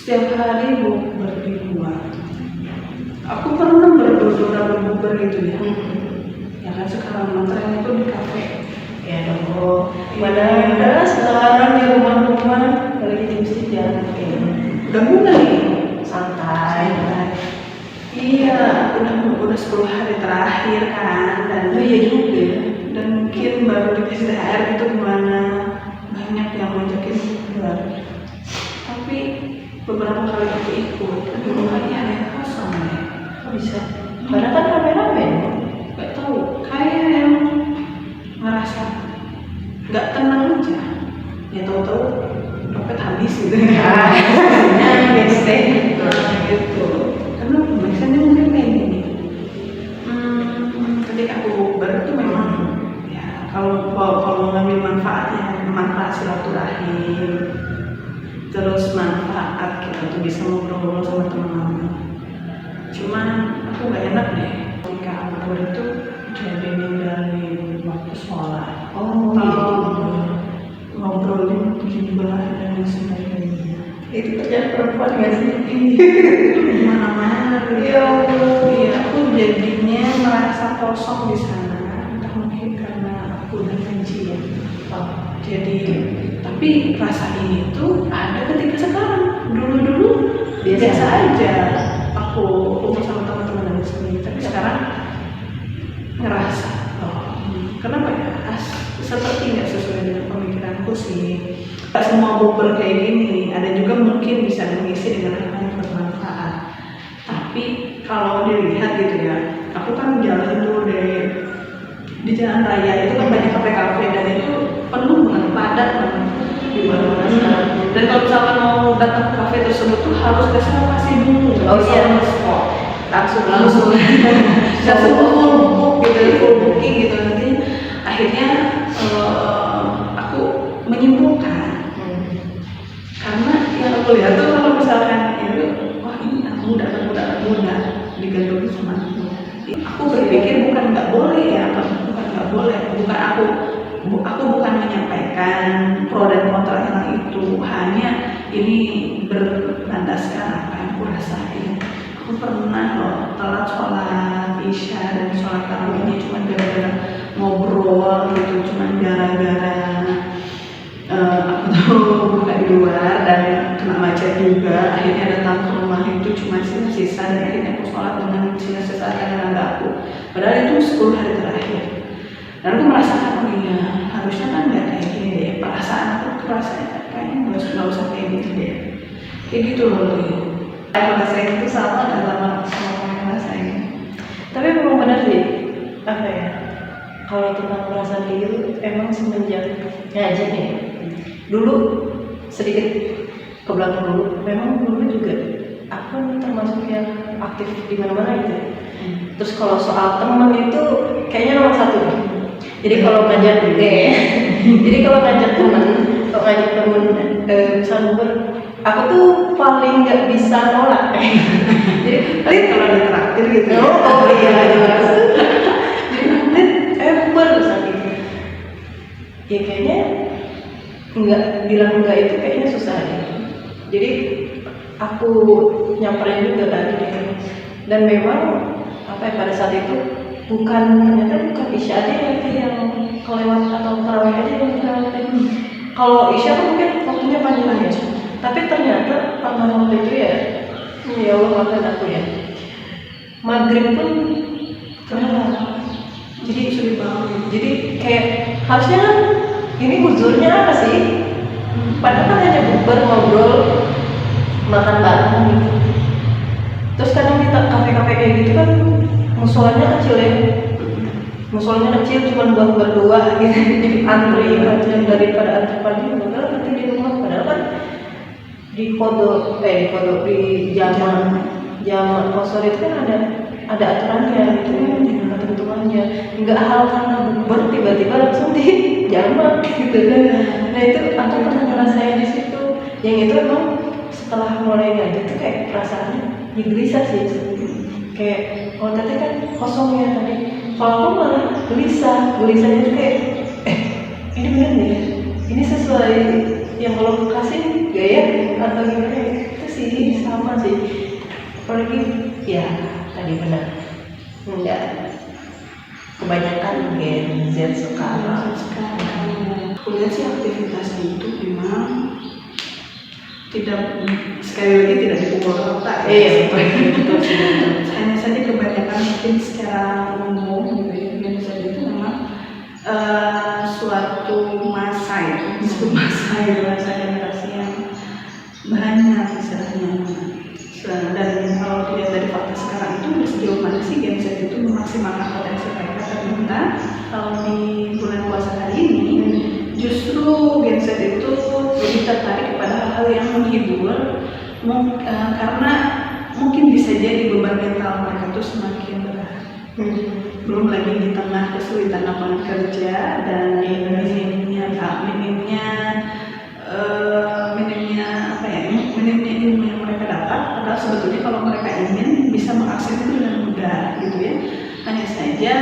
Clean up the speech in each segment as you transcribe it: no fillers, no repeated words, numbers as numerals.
setiap hari bukber di luar. Aku pernah beberapa bukber gitu ya. Ya kan sekarang nongkrong itu di kafe. Ya dong. Padahal sekarang di rumah-rumah lagi di masjid jarang kayak Udah mulai santai. Iya, udah 10 hari terakhir kan, dan Oh iya juga. dan mungkin baru dikasih THR gitu gimana, banyak yang ngajakin bukber. Tapi beberapa kali aku ikut, aduh kayaknya ada yang kosong deh. Kok bisa? Padahal kan rame-rame. Gak tahu, kayak yang ngerasa nggak tenang aja. Ya tahu-tahu dompet habis gitu. Nah, biasanya Gitu. Karena biasanya mungkin kayak gini. Ketika aku bukber itu memang ya kalau ngambil manfaat silaturahim, terus manfaat kita tuh bisa ngobrol sama teman-teman. Cuman aku nggak enak deh ketika bukber itu jadi ninggalin waktu sholat. Oh, Ngobrolin gibah dan sebagainya. itu kerjaan perempuan nggak sih? Mana-mana. Ya Allah. Iya, aku jadinya merasa kosong di sana. Entah mungkin karena aku udah pensiun. Jadi, tapi rasa ini tuh ada ketika sekarang. Dulu biasa aja. Aku sama teman-teman dan sebagainya. Tapi sekarang ngerasa, kenapa ya? Seperti nggak sesuai dengan pemikiranku sih. Gak semua bukber kayak gini. Ada juga mungkin bisa mengisi dengan hal yang bermanfaat. Tapi kalau dilihat gitu ya, aku kan jalan dulu di jalan raya itu kan banyak kafe-kafe dan itu penuh banget, padat banget di mana-mana sekarang. Dan kalau misalkan mau datang ke kafe tersebut tuh harus reservasi dulu. Oh iya, langsung full book gitu, full booking gitu. Nanti akhirnya aku menyimpulkan karena yang aku lihat tuh kalau misalkan itu wah ini anak muda digantungin sama aku berpikir bukan nggak boleh ya, bukan nggak boleh, aku bukan menyampaikan pro dan kontra hal itu, hanya ini berlandaskan apa yang aku rasain. Aku pernah loh telat sholat isya dan sholat tarawihnya cuma gara-gara ngobrol gitu, cuma gara-gara aku tuh buka di luar dan kena macet juga. Akhirnya datang ke rumah itu cuma sisa-sisa dan akhirnya aku sholat dengan sisa-sisa tenaga aku. Padahal itu 10 hari terakhir. Dan aku merasakan oh iya harusnya kan nggak kayak gini deh. Perasaan aku kayaknya nggak usah kayak gini deh. Kayak gitu loh. Aku rasain itu sama nggak sama yang rasain. Tapi memang benar sih, apa ya? Kalau tentang perasaan kayak gitu, emang semenjak ngaji nih. Dulu sedikit ke belakang dulu, memang dulu juga aku termasuk yang aktif di mana-mana gitu. Terus kalau soal teman itu kayaknya nomor 1. Jadi kalau ngajak jadi kalau ngajak teman misalnya aku tuh paling nggak bisa nolak. Jadi Kalau ada traktir gitu. oh iya jelas. Sakit. Ya kayaknya bilang enggak itu kayaknya susah deh. Jadi aku nyamperin juga kan dan memang apa ya, pada saat itu ternyata bukan isya aja yang kelewat atau tarawih aja yang kelewat. Kalau isya tuh mungkin waktunya panjang ya, tapi ternyata pada waktu itu ya Allah maafkan aku ya, maghrib pun kelewat. Jadi sulit banget. Jadi kayak harusnya kan ini uzurnya apa sih? Padahal kan hanya bukber, ngobrol, makan bareng gitu. Terus kadang kita kafe-kafe kayak gitu kan musolanya kecil ya. Musolanya kecil cuma buat berdua gitu. Jadi antri aja daripada antri pagi. Padahal nanti di rumah padahal kan di zaman kosor itu kan ada aturannya gitu kan, ketentuannya. Nggak hal karena bukber tiba-tiba langsung di jamak gitu kan. Nah itu aku pernah ngerasain di situ. Yang itu emang setelah mulai ngaji tuh kayak perasaannya gelisah sih. Kayak kalau tadi kan kosong ya tadi. Kalau aku malah gelisahnya tuh kayak ini bener nih, ini sesuai yang kalau kasih gak ya atau gimana ya? Terus sih, sama sih. Apalagi ya tadi benar, enggak kebanyakan Gen Z sekarang. Aku lihat sih aktivitasnya itu memang tidak, sekali lagi tidak dipukul rata ya. Hanya saja kebanyakan mungkin secara umum gitu ya, Gen Z itu memang suatu masa ya, disebut masa generasi yang banyak istilahnya. Dan kalau dilihat dari fakta sekarang itu sejauh mana sih Gen Z itu memaksimalkan potensi mereka, ternyata kalau di bulan puasa kali ini justru Gen Z itu lebih tertarik kepada hal-hal yang menghibur, karena mungkin bisa jadi beban mental mereka itu semakin berat. Belum lagi di tengah kesulitan lapangan kerja dan minimnya ilmu yang mereka dapat. Padahal sebetulnya kalau mereka ingin bisa mengakses itu dengan mudah gitu ya. Hanya saja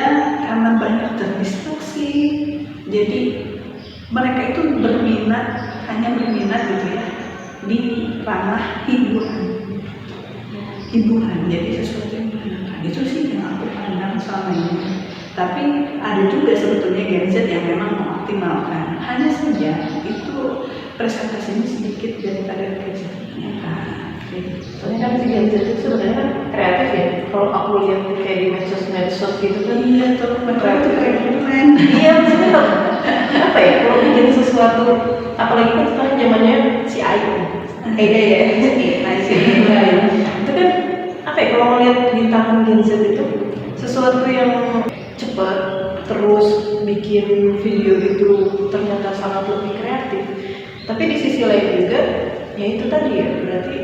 karena banyak terdistraksi, jadi mereka itu hanya berminat gitu ya di ranah hiburan, jadi sesuatu yang menyenangkan. Itu sih yang aku pandang selama ini. Tapi ada juga sebetulnya Gen Z yang memang mengoptimalkan, hanya saja itu presentasinya sedikit daripada Gen Z. Soalnya kan si Gen Z itu sebenarnya kan kreatif ya. Kalau aku lihat kayak di medsos gitu kan, Iya tuh, mereka tuh keren. Iya, maksudnya apa ya? Kalau bikin sesuatu, apalagi kan sekarang zamannya si AI, ya, itu kan apa ya? Kalau ngeliat di tangan Gen Z itu sesuatu yang cepat, terus bikin video itu ternyata sangat lebih kreatif. Tapi di sisi lain juga, ya itu tadi ya, berarti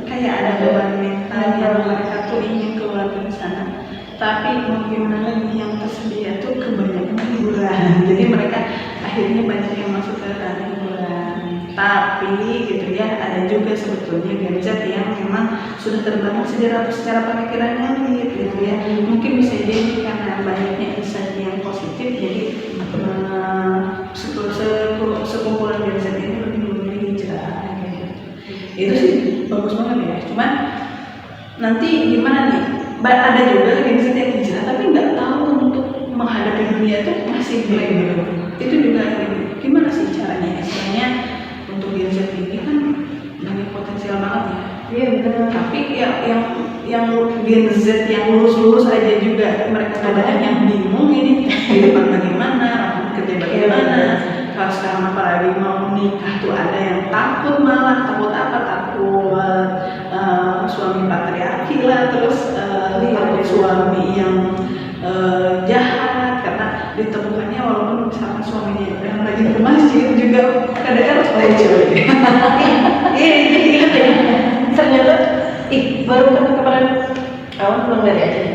kayak ada beban mental yang mereka tuh ingin keluar dari sana. Tapi mau gimana lagi, yang tersedia tuh kebanyakan hiburan. Jadi mereka akhirnya banyak yang masuk ke ranah hiburan. Tapi gitu ya, ada juga sebetulnya Gen Z yang memang sudah terbangun secara pemikirannya gitu ya. Mungkin bisa jadi karena banyaknya insight yang positif, jadi sekumpulan Gen Z ini lebih memilih hijrah kayak gitu. Itu sih bagus banget ya. Cuman nanti gimana nih? Ada juga Gen Z yang hijrah tapi nggak tahu untuk menghadapi dunia itu masih blank gitu. Itu juga gimana sih caranya? Istilahnya untuk Gen Z ini kan banyak potensial banget ya. iya benar. Tapi ya yang Gen Z yang lulus aja juga mereka kadang yang bingung ini kehidupan bagaimana, kerja bagaimana. Kalau sekarang apalagi mau nikah tuh ada yang takut, malah takut suami patriarki lah, terus takut suami yang jahat karena ditemukannya walaupun misalkan suaminya yang lagi ke masjid juga kadang-kadang ternyata baru kemarin awal pulang dari Aceh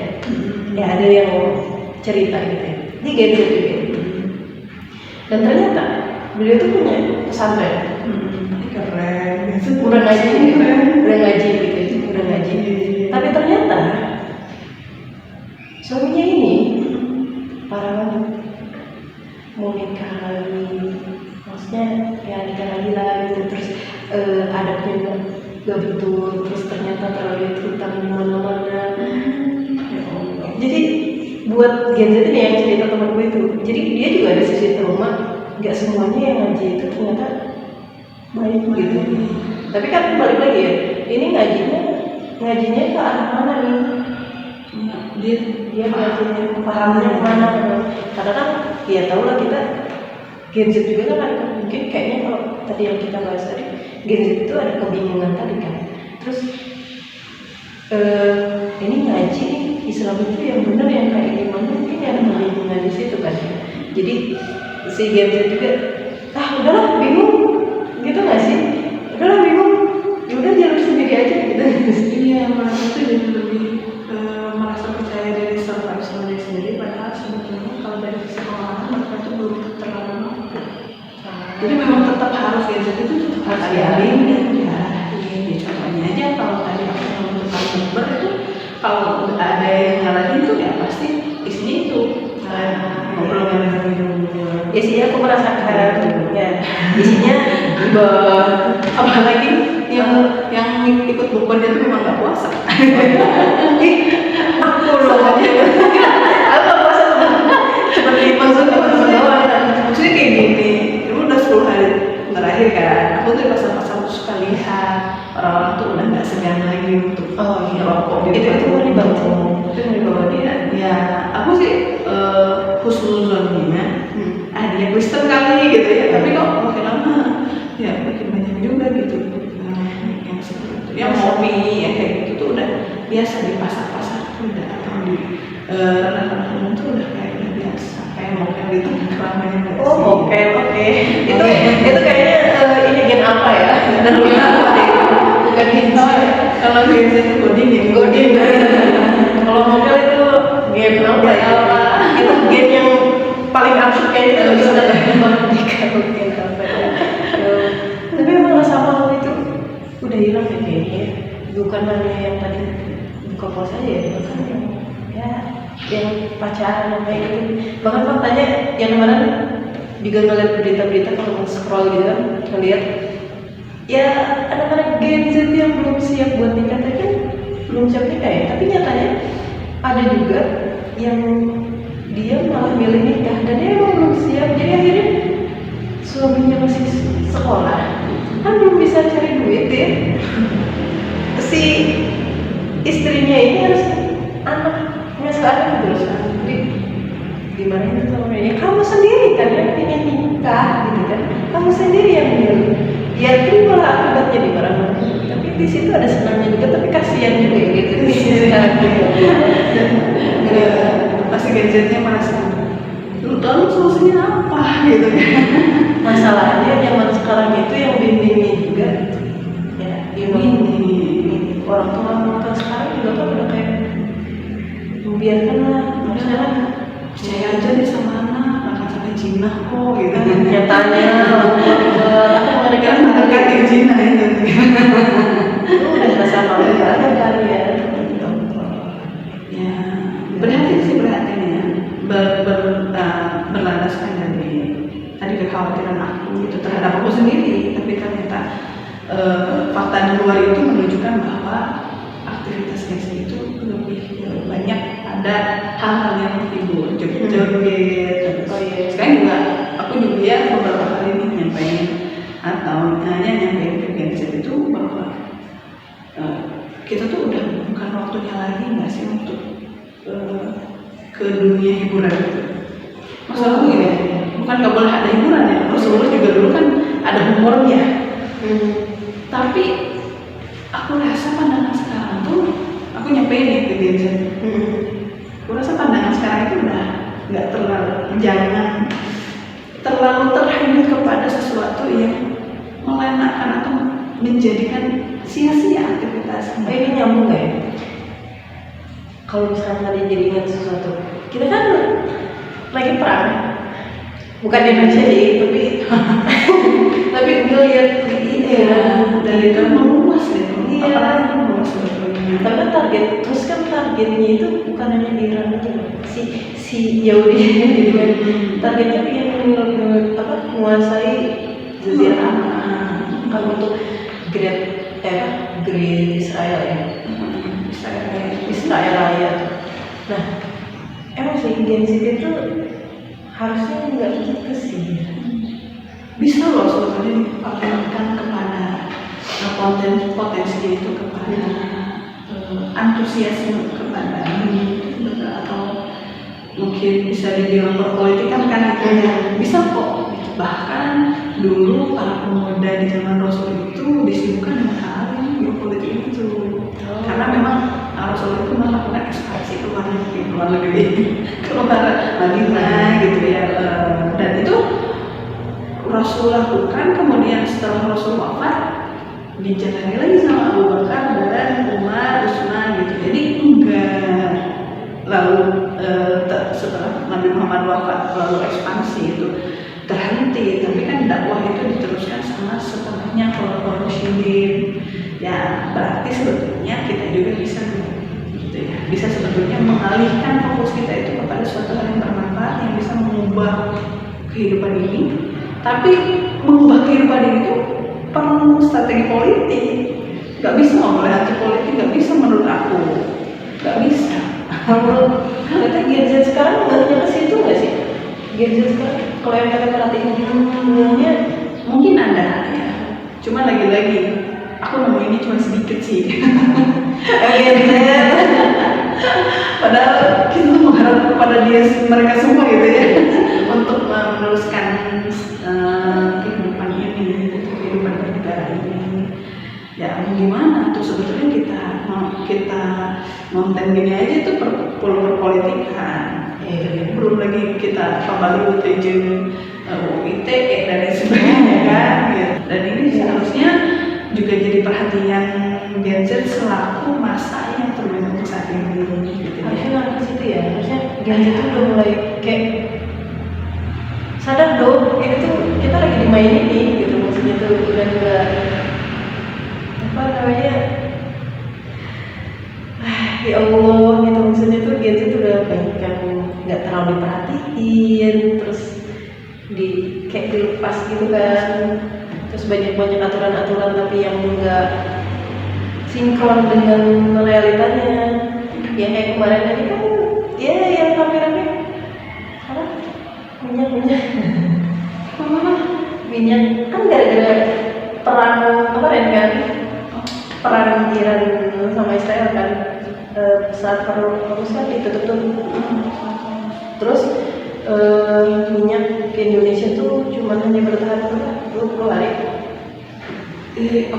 ya, ada yang cerita gitu ya, ini Gen Z juga. Dan ternyata beliau tuh punya pesantren. Keren. Udah ngaji gitu, udah ngaji. Tapi ternyata suaminya ini parah banget, mau nikah lagi, maksudnya ya nikah lagi lah gitu, terus adabnya gak betul, terus ternyata terlalu hutang di mana-mana. Jadi buat Gen Z ini yang cerita teman gue itu, jadi dia juga ada sisi trauma, nggak semuanya yang ngaji itu ternyata baik gitu. Tapi kan balik lagi ya, ini ngajinya ke arah mana nih? Dia ngajinya pahamnya mana? Karena kan ya tau lah kita Gen Z juga kan ada, mungkin kayaknya kalau tadi yang kita bahas tadi Gen Z itu ada kebingungan tadi kan. Terus ini ngaji Islam itu yang benar yang kayak gimana, mungkin ada kebingungan di situ kan. Jadi si Gen Z juga udahlah bingung gitu nggak sih? Udahlah bingung, ya udah jalur sendiri aja gitu. Iya, mereka itu jadi lebih merasa percaya diri serta Islamnya sendiri, padahal sebetulnya kalau dari psikologi mereka itu belum terlalu mampu. Jadi memang tetap harus Gen Z itu tetap harus diabimbing ya. Ini contohnya aja kalau tadi aku untuk Ber itu kalau ada yang nyalahin itu ya pasti isinya itu ngobrol dengan Isinya aku merasakan ya, isinya apalagi yang ikut bukber itu memang nggak puasa. Aku loh, aku puasa seperti maksudnya kayak gini, itu udah 10 hari terakhir kan, aku tuh pasal-pasal suka lihat orang-orang tuh udah nggak segan lagi untuk ngerokok gitu. Itu mau dibawa, itu mau dibawa dia. Ya, aku sih husnuzonnya, dia Kristen kali gitu ya, tapi kok makin lama ya makin banyak juga gitu. Yang seperti itu, yang ngopi, yang kayak gitu tuh udah biasa di pasar-pasar tuh udah, atau di ranah-ranah umum tuh udah kayak udah biasa, kayak mokel gitu keramaian. Oh, mokel, oke. Itu kayaknya ini gen apa ya? Dan bukan gen kalau gen Z itu godin. Kalau mokel itu gen apa ya? Itu gen yang paling absurd kayaknya itu bisa ada gen apa ya? Tapi emang rasa malu itu udah hilang ya kayaknya. Bukan hanya yang tadi buka puasa aja ya, bahkan yang pacaran yang kayak gitu. Bahkan faktanya yang kemarin juga ngeliat berita-berita kalau scroll gitu kan, ngeliat ya anak-anak Gen Z yang belum siap buat nikah, tapi kan belum siap nikah ya. Tapi nyatanya ada juga yang dia malah milih nikah dan dia emang belum siap. Jadi akhirnya suaminya masih sekolah, kan belum bisa cari duit ya. Si istrinya ini harus anaknya sekarang gitu loh. Jadi gimana itu namanya? Kamu sendiri kan yang ingin nikah gitu kan? Kamu sendiri yang milih. Ya terimalah akibatnya di mana-mana. Tapi di situ ada senangnya juga, tapi kasihan juga gitu. Pasti gadgetnya merasa, lalu solusinya apa gitu kan? Masalahnya zaman sekarang itu yang bimbingnya juga, ya ini orang tua sekarang juga kan udah kayak membiarkan lah, misalnya percaya aja deh sama anak, akan sampai jinah kok gitu. Nyatanya aku Kan akan yang jinah itu. udah rasa malu ada kali ya. Ya, berhati-hati ya, berlandaskan dari tadi kekhawatiran aku itu terhadap aku sendiri, tapi ternyata fakta di luar itu menunjukkan bahwa aktivitas Gen itu lebih banyak ada hal-hal yang menghibur, joget-joget. Sekarang juga aku juga ya beberapa kali ini nyampein atau nyampein ke Gen Z itu bahwa kita tuh udah bukan waktunya lagi nggak sih untuk ke dunia hiburan gitu. Maksud aku gini, bukan nggak boleh ada hiburan ya. Rasulullah juga dulu kan ada humornya. Tapi aku rasa pandangan sekarang tuh, aku nyampein nih ke Gen Z. Aku rasa pandangan sekarang itu udah nggak jangan terlalu terhanyut kepada sesuatu yang melenakan atau menjadikan sia-sia aktivitas. Ini nyambung nggak ya? Kalau misalnya tadi jadi ingat sesuatu, kita kan lagi perang, bukan di Indonesia sih, tapi ngeliat ini ya, dari itu meluas gitu. Iya, meluas sebetulnya. tapi kan targetnya itu bukan hanya di Iran aja, si Yahudi gitu kan. Targetnya ingin menguasai Jazirah Arab, kalau untuk Great Israel ya. Israel Raya. Nah, emang sih Gen Z itu harusnya nggak gitu sih. Bisa loh sebetulnya dipamerkan kepada potensi itu, kepada antusiasme kepada atau mungkin bisa dibilang perpolitikan kan itu ya. Bisa kok. Bahkan dulu para pemuda di zaman Rasul itu disibukkan dengan hal yang berpolitik itu. Karena memang Rasul itu melakukan ekspansi ke luar negeri, keluar Madinah gitu ya, dan itu Rasul lakukan. Kemudian setelah Rasul wafat dijalani lagi sama Abu Bakar dan Umar, Utsman gitu. Jadi enggak lalu setelah Nabi Muhammad wafat lalu ekspansi itu terhenti, tapi kan dakwah itu diteruskan sama setelahnya Khulafaur Rasyidin. Ya berarti sebetulnya kita juga bisa gitu ya, bisa sebetulnya mengalihkan fokus kita itu kepada suatu hal yang bermanfaat yang bisa mengubah kehidupan ini. Tapi mengubah kehidupan ini itu perlu strategi politik. Nggak bisa ngomong anti politik, nggak bisa menurut aku, nggak bisa. Menurut kita Gen Z sekarang nggaknya ke situ nggak sih? Gen Z sekarang kalau yang kata perhatiin sebenarnya Mungkin ada ya, cuma lagi-lagi aku nemuinnya cuma sedikit sih. Gen Z. Padahal kita mengharap kepada mereka semua gitu ya untuk meneruskan kehidupan ini, kehidupan bernegara ini. Ya mau gimana tuh sebetulnya kita nonton gini aja tuh perpolitikan. Belum lagi kita kembali ujian ITE dan lain sebagainya kan. Gitu. Dan ini seharusnya juga jadi perhatian Gen Z selaku masa yang terbentuk saat ini. Gitu. Harusnya nggak ke situ ya. Harusnya Gen Z itu udah mulai kayak sadar dong, ini tuh kita lagi dimainin nih gitu, maksudnya tuh udah nggak apa namanya, ya Allah gitu, maksudnya tuh Gen Z tuh udah banyak yang nggak terlalu diperhatiin, terus kayak dilepas gitu kan, terus banyak aturan-aturan tapi yang nggak sinkron dengan realitanya. Yang kayak kemarin aja kan ya yang kameranya apa minyak kan gara-gara perang kemarin kan, perang Iran sama Israel kan, saat Hormuz kan ditutup tuh, terus minyak ke Indonesia tuh cuma hanya bertahan 20 hari.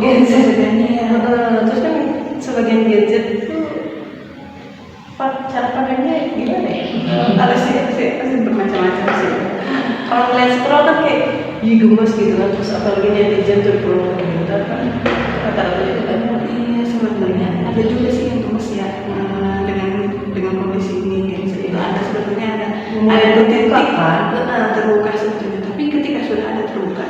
Gen Z ya. Terus kan sebagian Gen Z itu cara pandangnya gimana ya? Ada sih bermacam-macam sih. Kalau ngeliat scroll kan kayak gemes gitu kan, terus apalagi netizen tuh perlu komentar kan rata-rata itu kan. Iya sebenarnya ada juga sih yang gemes ya dengan kondisi ini Gen Z itu ada sebetulnya ada titik terbuka sebetulnya, tapi ketika sudah ada terbuka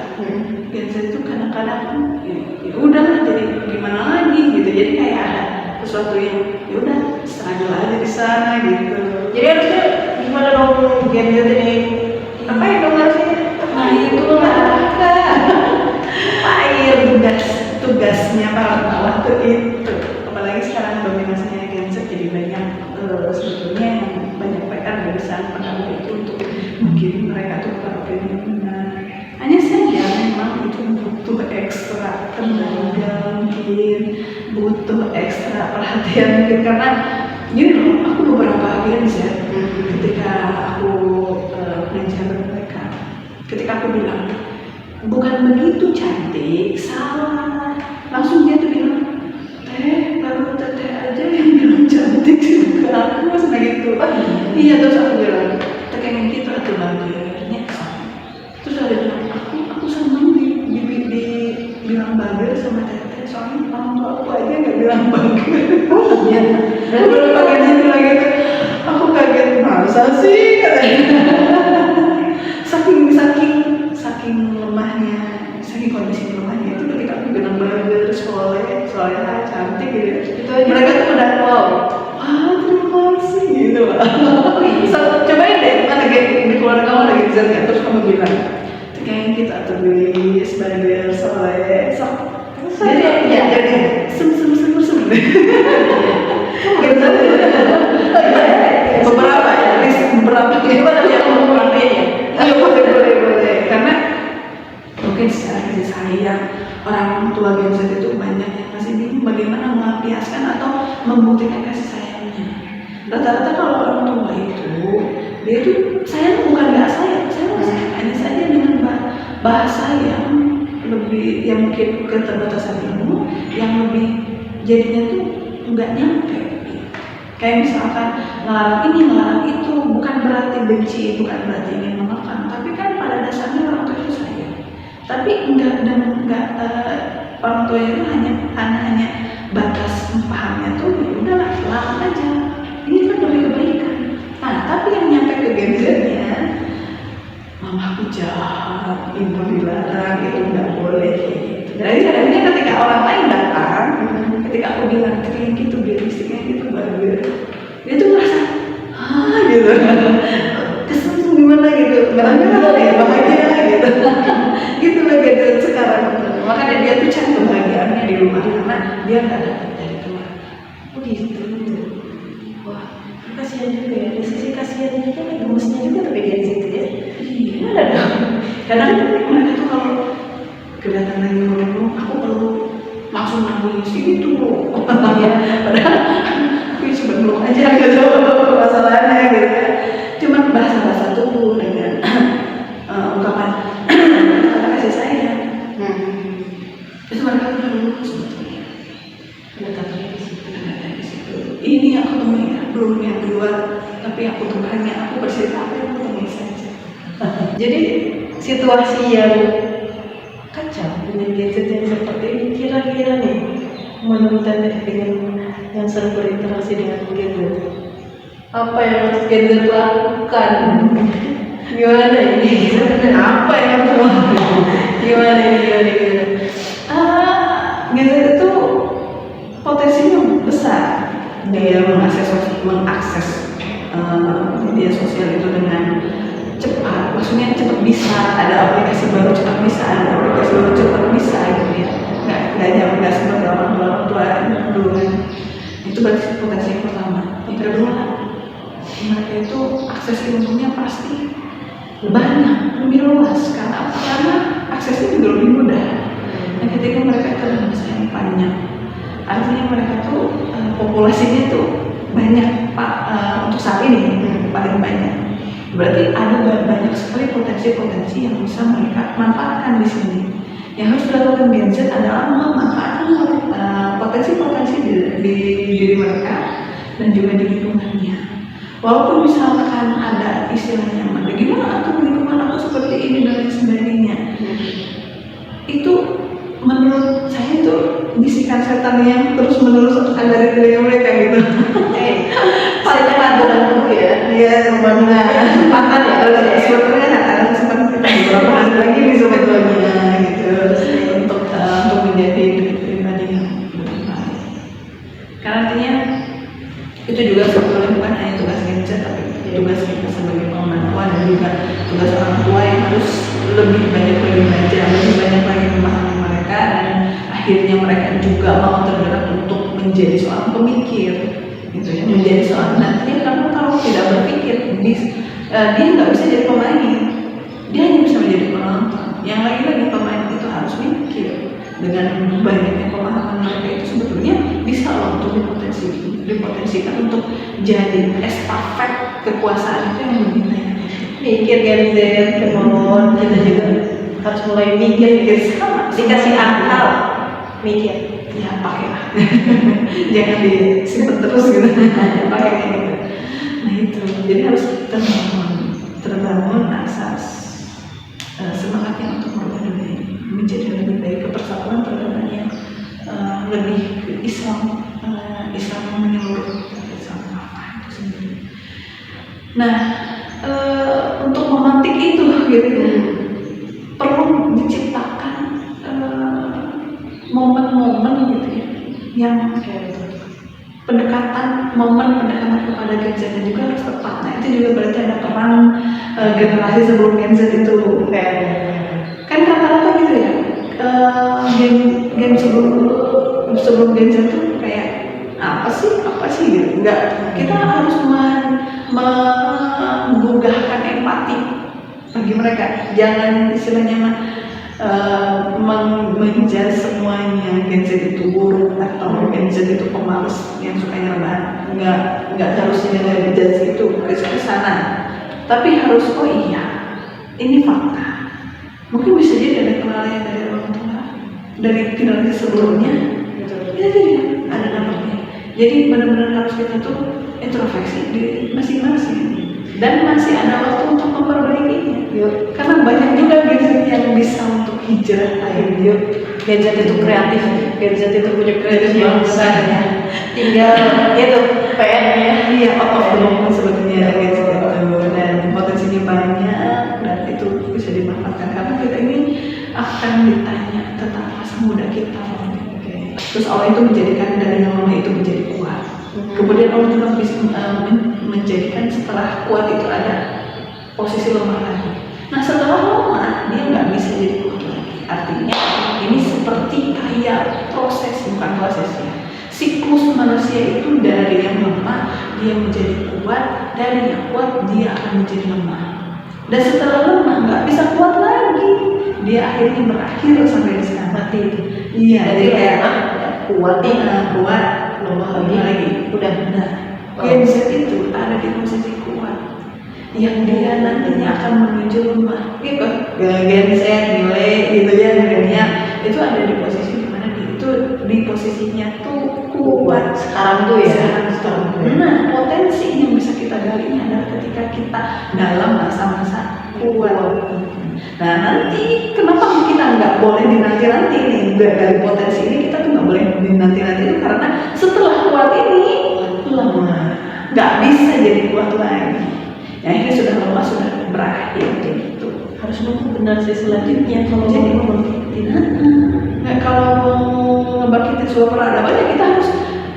Gen Z itu kadang-kadang ya udahlah jadi gimana lagi gitu, jadi kayak ada sesuatu yang ya udah struggle aja di sana gitu. Jadi harusnya gimana dong Gen Z ini? Apa yang dong harusnya? Nah itu lah tugasnya para waktu itu, apalagi sekarang dominasinya Gen Z jadi banyak sebetulnya yang banyak PR dari sana pada itu untuk mungkin mereka tuh para pemimpin. Hanya saja memang itu butuh ekstra tenaga, mungkin butuh ekstra perhatian mungkin karena gini loh, aku beberapa Gen Z ketika aku belajar mereka, ketika aku bilang bukan begitu cantik, salah, langsung dia tuh bilang baru teteh aja yang bilang cantik juga, aku masih begitu. Iya, terus aku bilang tekan gitu atau lagi akhirnya terus ada bilang aku seneng dibilang bager sama teteh, soalnya orang tua aku aja nggak bilang bager. Iya. Dan belum pakai gitu lagi tuh, aku kaget masa sih katanya. saking lemahnya, saking kondisi lemahnya itu ketika aku bilang bager, soalnya cantik gitu. Mereka tuh udah wow, terima kasih gitu lah. Cobain deh, mana di keluarga kamu lagi Gen Z ya, terus kamu bilang kayak kita tulis bager, soleh, jadi sem beberapa ya, beberapa Gimana dia ngomong orangnya? iya boleh karena mungkin secara kasih sayang orang tua Gen Z itu banyak yang masih bingung bagaimana melampiaskan atau membuktikan kasih sayangnya. Rata-rata kalau orang tua itu dia itu sayang bukan nggak sayang, hanya saja dengan bahasa yang lebih, yang mungkin keterbatasan ilmu yang lebih jadinya tuh nggak nyampe. Kayak misalkan ngelarang ini, ngelarang itu, bukan berarti benci, bukan berarti ingin mengekang, tapi kan pada dasarnya orang tua itu sayang. Tapi orang tua itu hanya batas pahamnya tuh, ya udahlah, larang aja. Ini kan demi kebaikan. Nah, tapi yang nyampe ke Gen Z-nya, mamaku jahat, ibu dilarang, itu nggak boleh kayak gitu. Jadi akhirnya ketika orang lain datang, ketika aku bilang kayak gitu, basic-nya gitu bagus, dia tuh merasa gitu, kesel gimana gitu, nggak ya bahagia gitu, gitu lah gitu sekarang. Makanya dia dia nggak dapat dari Tuhan. Oh gitu. Wah, kasihan juga ya. Di sisi kasihan juga kan gemesnya juga tapi di situ ya. Iya ada dong. Karena mereka tuh kalau kedatangan ngomong, aku perlu langsung nangis gitu. Iya. Padahal aku cuma belum aja gitu masalahnya gitu ya. Cuman bahasa-bahasa tubuh dengan ungkapan kata kasih sayang. Itu mereka tuh dulu sebetulnya. Pendekatannya di situ. Di situ. Ini aku temui ya, belum yang di luar, tapi aku Tuhannya, aku bercerita apa yang aku temui saja. Jadi situasi yang kacau dengan gadget yang seperti ini kira-kira nih menurut Anda dengan yang sering berinteraksi dengan gadget, apa yang harus gadget lakukan? Gimana ini? Apa yang harus lakukan? Gimana ini? Gadget itu potensinya besar. Dia mengakses media sosial itu dengan cepat, maksudnya cepat bisa, ada aplikasi baru cepat bisa, ada aplikasi baru cepat bisa gitu ya. Nggak seperti orang tua dulu kan. Itu berarti potensi yang pertama. Yang kedua, mereka itu akses ilmunya pasti banyak, lebih luas. Karena aksesnya juga lebih mudah. Dan ketika mereka itu ada masa yang panjang, artinya mereka tuh populasinya tuh banyak untuk saat ini paling banyak. Berarti ada banyak sekali potensi-potensi yang bisa mereka manfaatkan di sini. Yang harus dilakukan Gen Z adalah memanfaatkan potensi-potensi di diri mereka dan juga di lingkungannya. Walaupun misalkan ada istilahnya, gimana atau lingkungan aku seperti ini dan lain sebagainya, itu menurut saya itu bisikan setan yang terus menerus ada di diri mereka gitu. Saya pandangan dulu ya. Iya, mana kesempatan ya. Sebetulnya ada kesempatan kita beberapa hari lagi nih sebetulnya gitu untuk menjadi pribadi yang lebih baik. Karena artinya itu juga sebetulnya bukan hanya tugas Gen Z, tapi tugas kita sebagai orang tua dan juga tugas orang tua yang harus lebih banyak belajar, lebih banyak lagi memahami mereka, dan akhirnya mereka juga mau tergerak untuk menjadi seorang pemikir, gitu ya, menjadi seorang nantinya kamu kalau tidak berpikir, dia nggak bisa jadi pemain, dia hanya bisa menjadi penonton. Yang lagi-lagi pemain itu harus mikir. Dengan banyaknya pemahaman mereka itu sebetulnya bisa loh untuk dipotensikan untuk jadi estafet kekuasaan itu yang lebih banyak. Mikir Gen Z, kemauan kita juga harus mulai mikir sama. Dikasih akal, mikir. Ya pakailah, jangan disimpan terus gitu, pakai kayak gitu. Nah itu, jadi harus terbangun asas semangatnya untuk merubah dunia ini menjadi lebih baik, ke persatuan perdamaian yang lebih Islam menyeluruh, Islam apa itu sendiri. Nah untuk memantik itu gitu perlu diciptakan momen-momen gitu ya yang momen pendekatan kepada Gen Z juga harus tepat. Nah itu juga berarti ada peran generasi sebelum Gen Z itu kayak kan rata-rata gitu ya, gen sebelum Gen Z itu kayak apa sih gitu. Enggak, kita harus menggugahkan empati bagi mereka, jangan istilahnya menjudge semuanya Gen Z itu buruk atau Gen Z itu pemalas yang suka rebahan. Nggak harusnya dari judge itu ke sana, tapi harus oh iya ini fakta. Mungkin bisa jadi ada kelalaian dari orang tua, dari generasi sebelumnya, ya jadi ada dampaknya. Jadi benar-benar harus kita tuh introspeksi diri masing-masing dan masih ada waktu untuk memperbaikinya. Karena banyak juga Gen Z yang bisa untuk hijrah lain. Gen Z itu kreatif, Gen Z itu punya kreatif yang besar ya. Tinggal itu PR-nya, iya out of the box sebetulnya ada Gen Z itu, dan potensinya banyak dan itu bisa dimanfaatkan karena kita ini akan ditanya tentang masa muda kita. Terus Allah itu menjadikan dari yang lemah itu menjadi kuat. Kemudian Allah juga bisa menjadikan setelah kuat itu ada posisi lemah lagi. Nah setelah lemah dia nggak bisa jadi kuat lagi. Artinya ini seperti kayak bukan proses ya. Siklus manusia itu dari yang lemah dia menjadi kuat, dari yang kuat dia akan menjadi lemah. Dan setelah lemah nggak bisa kuat lagi, dia akhirnya berakhir sampai di sana mati. Iya, jadi kayak kuat nih, kuat, lemah lagi. Udah. Gen Z itu ada di posisi kuat, yang dia nantinya akan menuju lemah. Gitu. Gen Z, nilai gitu ya, milenial itu ada di posisi dimana dia itu di posisinya tuh kuat. Sekarang tuh ya. Sekarang. Nah, potensi yang bisa kita gali adalah ketika kita dalam masa-masa kuat. Nah, nanti kenapa kita nggak boleh dinanti-nanti nih? Dari potensi ini kita tuh nggak boleh dinanti-nanti itu karena setelah kuat ini lemah, nggak bisa jadi kuat lagi. Ya ini sudah lemah, sudah berakhir gitu. Harus nunggu generasi selanjutnya kalau Jadi mau membangkitin. Nah, kalau mau ngebangkitin sebuah peradaban ya kita harus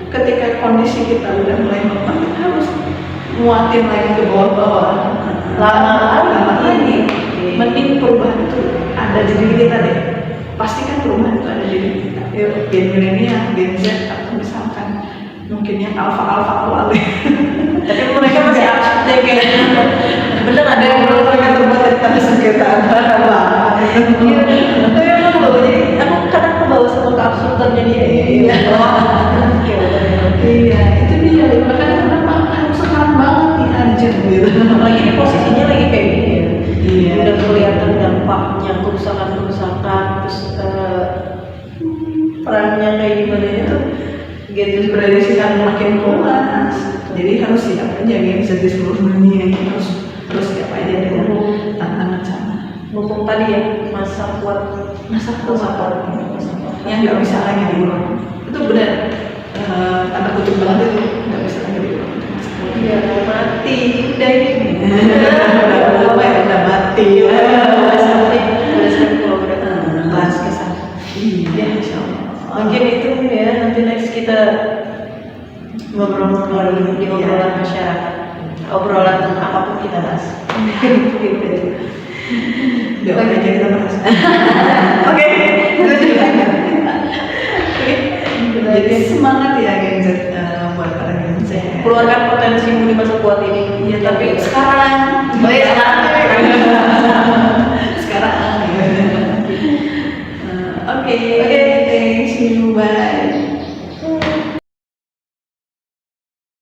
ketika kondisi kita udah mulai lemah, kita harus muatin lagi ke bawah-bawah. Lama lagi. Mending perubahan itu ada di diri kita deh. Pastikan perubahan itu ada di diri kita. Gen milenial, Gen Z atau misalkan mungkin yang alfa awal. Tapi mereka masih absurd deh kayaknya. Bener ada yang mereka terbuat dari tanda sengketa. Tapi emang loh, jadi aku kadang kebawa sama keabsurdannya dia. Iya, itu dia. Makanya kenapa harus sekarang banget nih anjir gitu. Apalagi ini posisinya lagi kayak gini ya. Iya. Udah kelihatan dampaknya, kerusakan, terus perannya kayak gimana itu. Gen Z prediksi akan makin luas. Jadi harus siap aja Gen Z di seluruh dunia ini harus siap aja dengan tantangan sana. Mumpung tadi ya masa kuat. Yang nggak bisa lagi diulang. Itu benar. Tanda kutip banget itu nggak bisa lagi diulang. Iya, mati. Udah ini. Udah mati. Udah sampai program. Bahas kesan. Iya, insya Allah. Mungkin itu ya, nanti next kita ngobrol-ngobrol di obrolan masyarakat. Obrolan apapun kita bahas. Doa aja kita bahas. Oke, Jadi semangat ya Gen Z, buat para Gen Z. keluarkan potensimu di masa kuat ini. Ya tapi sekarang Baik, sekarang. Oke, thanks you, bye.